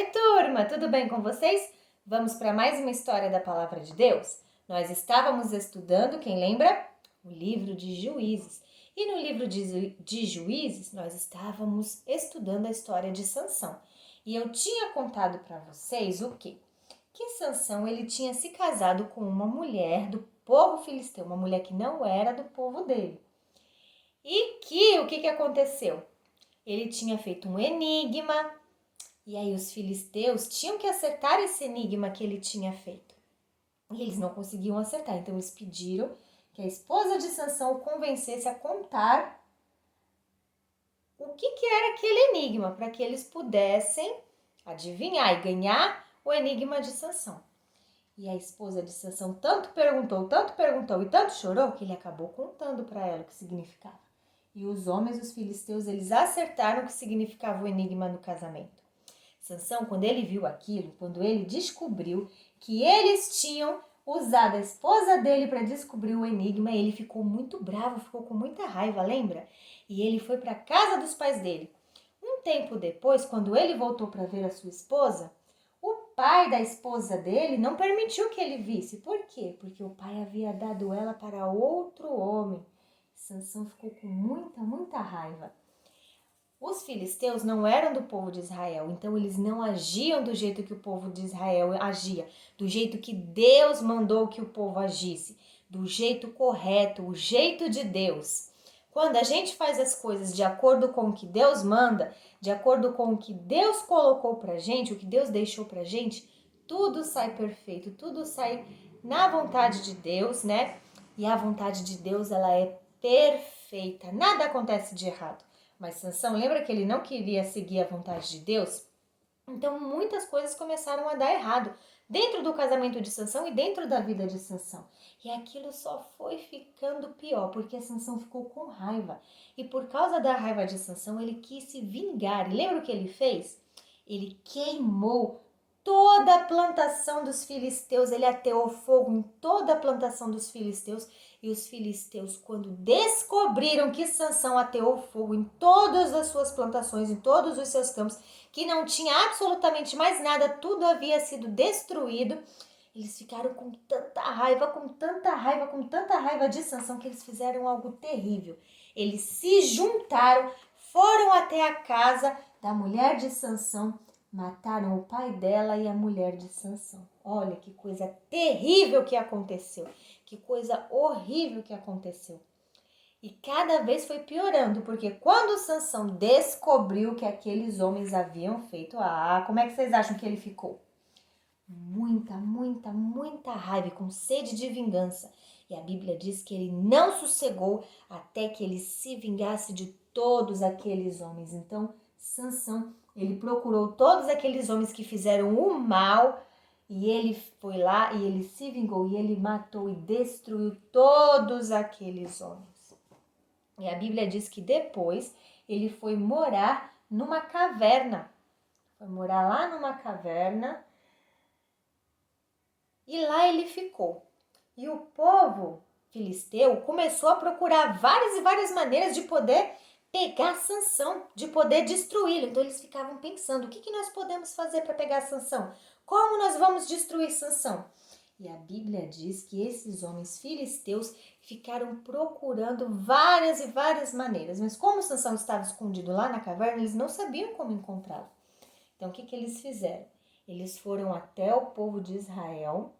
Oi, turma, tudo bem com vocês? Vamos para mais uma história da Palavra de Deus? Nós estávamos estudando, quem lembra? O livro de Juízes. E no livro de Juízes, nós estávamos estudando a história de Sansão. E eu tinha contado para vocês o quê? Que Sansão ele tinha se casado com uma mulher do povo filisteu, uma mulher que não era do povo dele. E o que aconteceu? Ele tinha feito um enigma. E aí os filisteus tinham que acertar esse enigma que ele tinha feito. E eles não conseguiam acertar, então eles pediram que a esposa de Sansão o convencesse a contar o que era aquele enigma, para que eles pudessem adivinhar e ganhar o enigma de Sansão. E a esposa de Sansão tanto perguntou e tanto chorou que ele acabou contando para ela o que significava. E os homens, os filisteus, eles acertaram o que significava o enigma do casamento. Sansão, quando ele viu aquilo, quando ele descobriu que eles tinham usado a esposa dele para descobrir o enigma, ele ficou muito bravo, ficou com muita raiva, lembra? E ele foi para a casa dos pais dele. Um tempo depois, quando ele voltou para ver a sua esposa, o pai da esposa dele não permitiu que ele visse. Por quê? Porque o pai havia dado ela para outro homem. Sansão ficou com muita raiva. Os filisteus não eram do povo de Israel, então eles não agiam do jeito que o povo de Israel agia, do jeito que Deus mandou que o povo agisse, do jeito correto, o jeito de Deus. Quando a gente faz as coisas de acordo com o que Deus manda, de acordo com o que Deus colocou pra gente, o que Deus deixou pra gente, tudo sai perfeito, tudo sai na vontade de Deus, né? E a vontade de Deus, ela é perfeita, nada acontece de errado. Mas Sansão, lembra que ele não queria seguir a vontade de Deus? Então muitas coisas começaram a dar errado dentro do casamento de Sansão e dentro da vida de Sansão. E aquilo só foi ficando pior, porque Sansão ficou com raiva. E por causa da raiva de Sansão, ele quis se vingar. E lembra o que ele fez? Ele queimou toda a plantação dos filisteus, ele ateou fogo em toda a plantação dos filisteus. E os filisteus, quando descobriram que Sansão ateou fogo em todas as suas plantações, em todos os seus campos, que não tinha absolutamente mais nada, tudo havia sido destruído, eles ficaram com tanta raiva de Sansão, que eles fizeram algo terrível. Eles se juntaram, foram até a casa da mulher de Sansão, mataram o pai dela e a mulher de Sansão. Olha que coisa terrível que aconteceu. Que coisa horrível que aconteceu. E cada vez foi piorando, porque quando Sansão descobriu que aqueles homens haviam feito, como é que vocês acham que ele ficou? Muita raiva e com sede de vingança. E a Bíblia diz que ele não sossegou até que ele se vingasse de todos aqueles homens. Então, Sansão, ele procurou todos aqueles homens que fizeram o mal e ele foi lá e ele se vingou e ele matou e destruiu todos aqueles homens. E a Bíblia diz que depois ele foi morar numa caverna. Foi morar lá numa caverna e lá ele ficou. E o povo filisteu começou a procurar várias maneiras de poder pegar Sansão, de poder destruí-lo. Então eles ficavam pensando, o que nós podemos fazer para pegar Sansão? Como nós vamos destruir Sansão? E a Bíblia diz que esses homens filisteus ficaram procurando várias maneiras. Mas como Sansão estava escondido lá na caverna, eles não sabiam como encontrá-lo. Então o que eles fizeram? Eles foram até o povo de Israel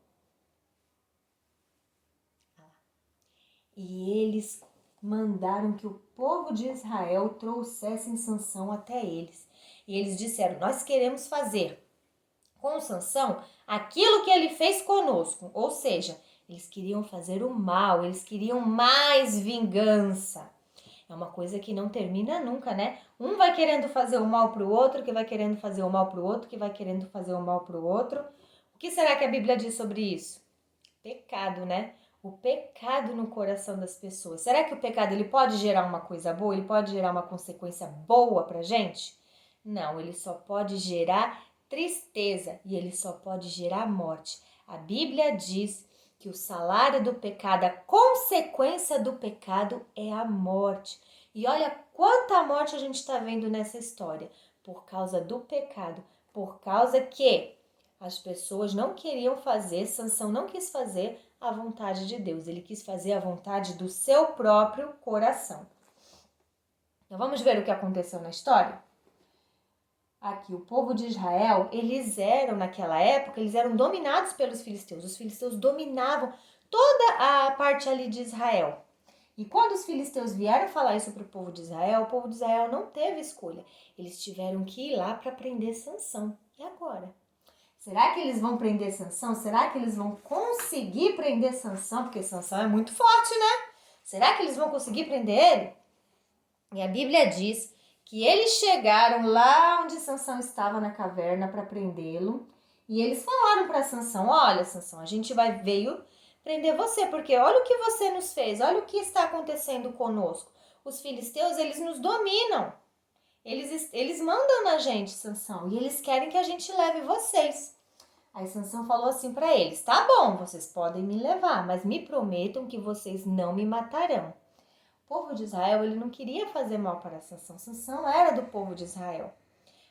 e eles mandaram que o povo de Israel trouxessem Sansão até eles. E eles disseram, nós queremos fazer com Sansão aquilo que ele fez conosco. Ou seja, eles queriam fazer o mal, eles queriam mais vingança. É uma coisa que não termina nunca, né? Um vai querendo fazer o mal pro outro, que vai querendo fazer o mal pro outro, que vai querendo fazer o mal pro outro. O que será que a Bíblia diz sobre isso? Pecado, né? O pecado no coração das pessoas. Será que o pecado ele pode gerar uma coisa boa? Ele pode gerar uma consequência boa pra gente? Não, ele só pode gerar tristeza e ele só pode gerar morte. A Bíblia diz que o salário do pecado, a consequência do pecado é a morte. E olha quanta morte a gente está vendo nessa história por causa do pecado. Por causa que as pessoas não queriam fazer, Sansão não quis fazer a vontade de Deus, ele quis fazer a vontade do seu próprio coração. Então vamos ver o que aconteceu na história? Aqui, o povo de Israel, eles eram, naquela época, eles eram dominados pelos filisteus. Os filisteus dominavam toda a parte ali de Israel. E quando os filisteus vieram falar isso para o povo de Israel, o povo de Israel não teve escolha. Eles tiveram que ir lá para prender Sansão. E agora? Será que eles vão prender Sansão? Será que eles vão conseguir prender Sansão? Porque Sansão é muito forte, né? Será que eles vão conseguir prender ele? E a Bíblia diz que eles chegaram lá onde Sansão estava na caverna para prendê-lo. E eles falaram para Sansão: olha, Sansão, a gente veio prender você, porque olha o que você nos fez, olha o que está acontecendo conosco. Os filisteus, eles nos dominam. Eles mandam na gente, Sansão, e eles querem que a gente leve vocês. Aí Sansão falou assim para eles: tá bom, vocês podem me levar, mas me prometam que vocês não me matarão. O povo de Israel, ele não queria fazer mal para Sansão. Sansão era do povo de Israel.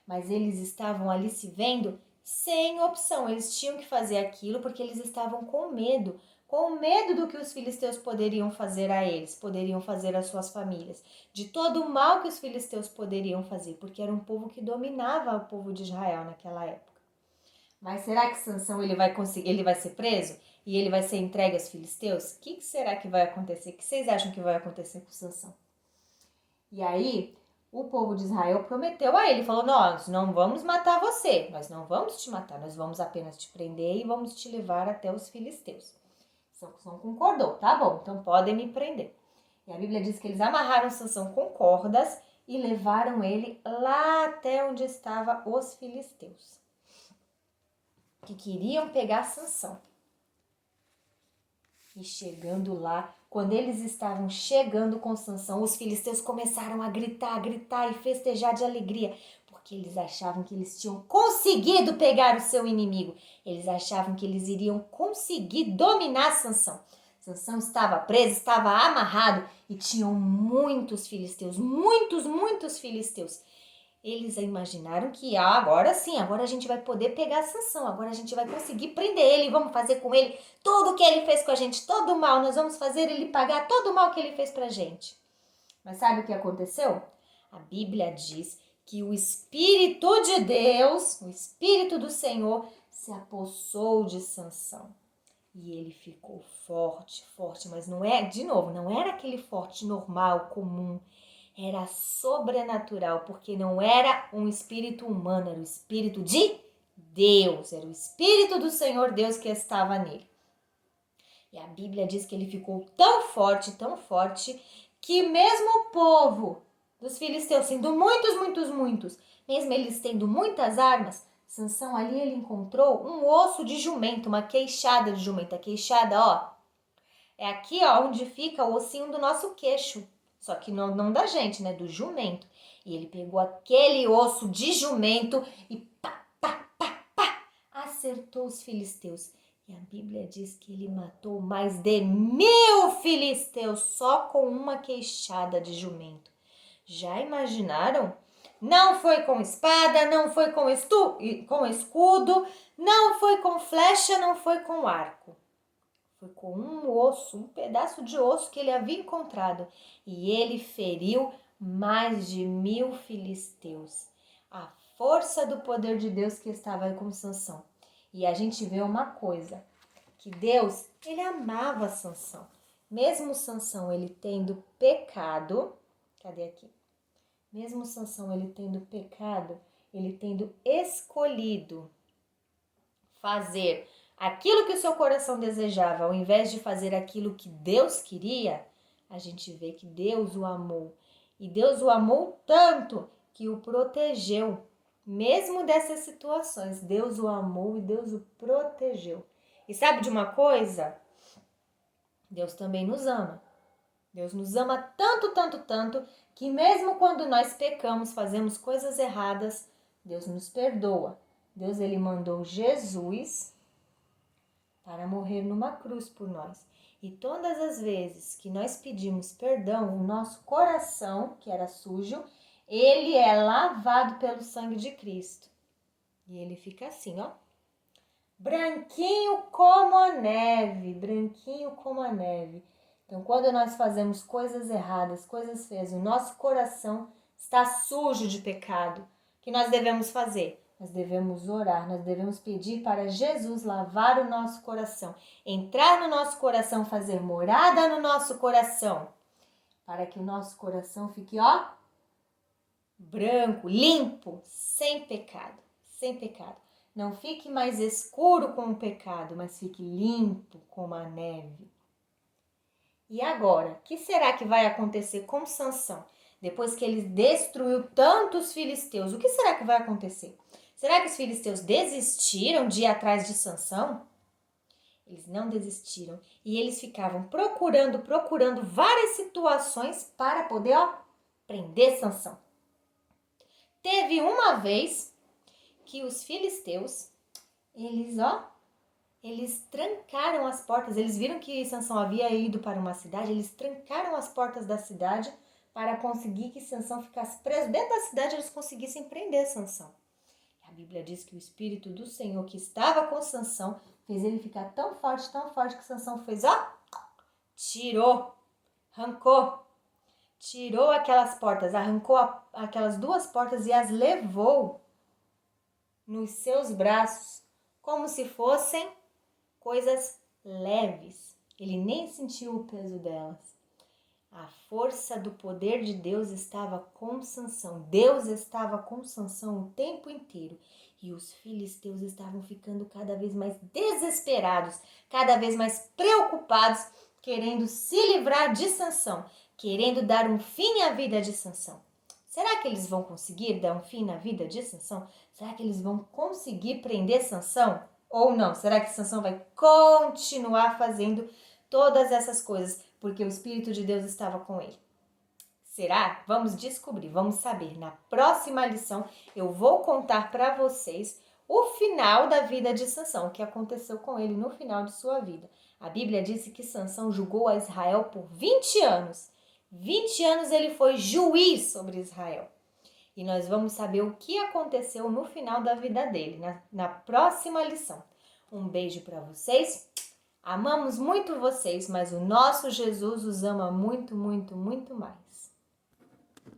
Mas eles estavam ali se vendo sem opção. Eles tinham que fazer aquilo porque eles estavam com medo do que os filisteus poderiam fazer a eles, poderiam fazer às suas famílias, de todo o mal que os filisteus poderiam fazer, porque era um povo que dominava o povo de Israel naquela época. Mas será que Sansão ele vai ser preso e ele vai ser entregue aos filisteus? O que será que vai acontecer? O que vocês acham que vai acontecer com Sansão? E aí, o povo de Israel prometeu a ele, falou: nós não vamos matar você, nós não vamos te matar, nós vamos apenas te prender e vamos te levar até os filisteus. Sansão concordou, tá bom, então podem me prender. E a Bíblia diz que eles amarraram Sansão com cordas e levaram ele lá até onde estavam os filisteus, que queriam pegar Sansão. E chegando lá, quando eles estavam chegando com Sansão, os filisteus começaram a gritar e festejar de alegria, porque eles achavam que eles tinham conseguido pegar o seu inimigo. Eles achavam que eles iriam conseguir dominar Sansão. Sansão estava preso, estava amarrado e tinham muitos filisteus, muitos filisteus. Eles imaginaram que agora sim, agora a gente vai poder pegar Sansão, agora a gente vai conseguir prender ele, vamos fazer com ele tudo o que ele fez com a gente, todo o mal, nós vamos fazer ele pagar todo o mal que ele fez pra gente. Mas sabe o que aconteceu? A Bíblia diz que o Espírito de Deus, o Espírito do Senhor, se apossou de Sansão. E ele ficou forte, mas não é, de novo, não era aquele forte normal, comum. Era sobrenatural, porque não era um espírito humano, era o espírito de Deus, era o espírito do Senhor Deus que estava nele. E a Bíblia diz que ele ficou tão forte, que mesmo o povo dos filisteus, sendo muitos, mesmo eles tendo muitas armas, Sansão ali ele encontrou um osso de jumento, uma queixada de jumento. A queixada, ó, é aqui, ó, onde fica o ossinho do nosso queixo. Só que não da gente, né? Do jumento. E ele pegou aquele osso de jumento e pá, acertou os filisteus. E a Bíblia diz que ele matou mais de 1000 filisteus só com uma queixada de jumento. Já imaginaram? Não foi com espada, não foi com escudo, não foi com flecha, não foi com arco. Foi com um osso, um pedaço de osso que ele havia encontrado. E ele feriu mais de 1000 filisteus. A força do poder de Deus que estava com Sansão. E a gente vê uma coisa, que Deus, ele amava Sansão. Mesmo Sansão, ele tendo pecado, cadê aqui? Mesmo Sansão, ele tendo pecado, ele tendo escolhido fazer aquilo que o seu coração desejava, ao invés de fazer aquilo que Deus queria, a gente vê que Deus o amou. E Deus o amou tanto que o protegeu. Mesmo dessas situações, Deus o amou e Deus o protegeu. E sabe de uma coisa? Deus também nos ama. Deus nos ama tanto, que mesmo quando nós pecamos, fazemos coisas erradas, Deus nos perdoa. Deus, ele mandou Jesus para morrer numa cruz por nós. E todas as vezes que nós pedimos perdão, o nosso coração, que era sujo, ele é lavado pelo sangue de Cristo. E ele fica assim, ó. Branquinho como a neve, branquinho como a neve. Então, quando nós fazemos coisas erradas, coisas feias, o nosso coração está sujo de pecado. O que nós devemos fazer? Nós devemos orar, nós devemos pedir para Jesus lavar o nosso coração, entrar no nosso coração, fazer morada no nosso coração, para que o nosso coração fique, ó, branco, limpo, sem pecado, sem pecado. Não fique mais escuro com o pecado, mas fique limpo como a neve. E agora, o que será que vai acontecer com Sansão? Depois que ele destruiu tantos filisteus, o que será que vai acontecer? Será que os filisteus desistiram de ir atrás de Sansão? Eles não desistiram e eles ficavam procurando várias situações para poder, ó, prender Sansão. Teve uma vez que os filisteus, eles trancaram as portas. Eles viram que Sansão havia ido para uma cidade, eles trancaram as portas da cidade para conseguir que Sansão ficasse preso. Dentro da cidade eles conseguissem prender Sansão. A Bíblia diz que o Espírito do Senhor que estava com Sansão fez ele ficar tão forte que Sansão fez, ó, tirou aquelas portas, arrancou aquelas duas portas e as levou nos seus braços, como se fossem coisas leves. Ele nem sentiu o peso delas. A força do poder de Deus estava com Sansão. Deus estava com Sansão o tempo inteiro. E os filisteus estavam ficando cada vez mais desesperados, cada vez mais preocupados, querendo se livrar de Sansão, querendo dar um fim à vida de Sansão. Será que eles vão conseguir dar um fim na vida de Sansão? Será que eles vão conseguir prender Sansão? Ou não? Será que Sansão vai continuar fazendo todas essas coisas porque o Espírito de Deus estava com ele? Será? Vamos descobrir, vamos saber. Na próxima lição eu vou contar para vocês o final da vida de Sansão, o que aconteceu com ele no final de sua vida. A Bíblia disse que Sansão julgou a Israel por 20 anos. 20 anos ele foi juiz sobre Israel. E nós vamos saber o que aconteceu no final da vida dele, na próxima lição. Um beijo para vocês. Amamos muito vocês, mas o nosso Jesus os ama muito, muito, muito mais.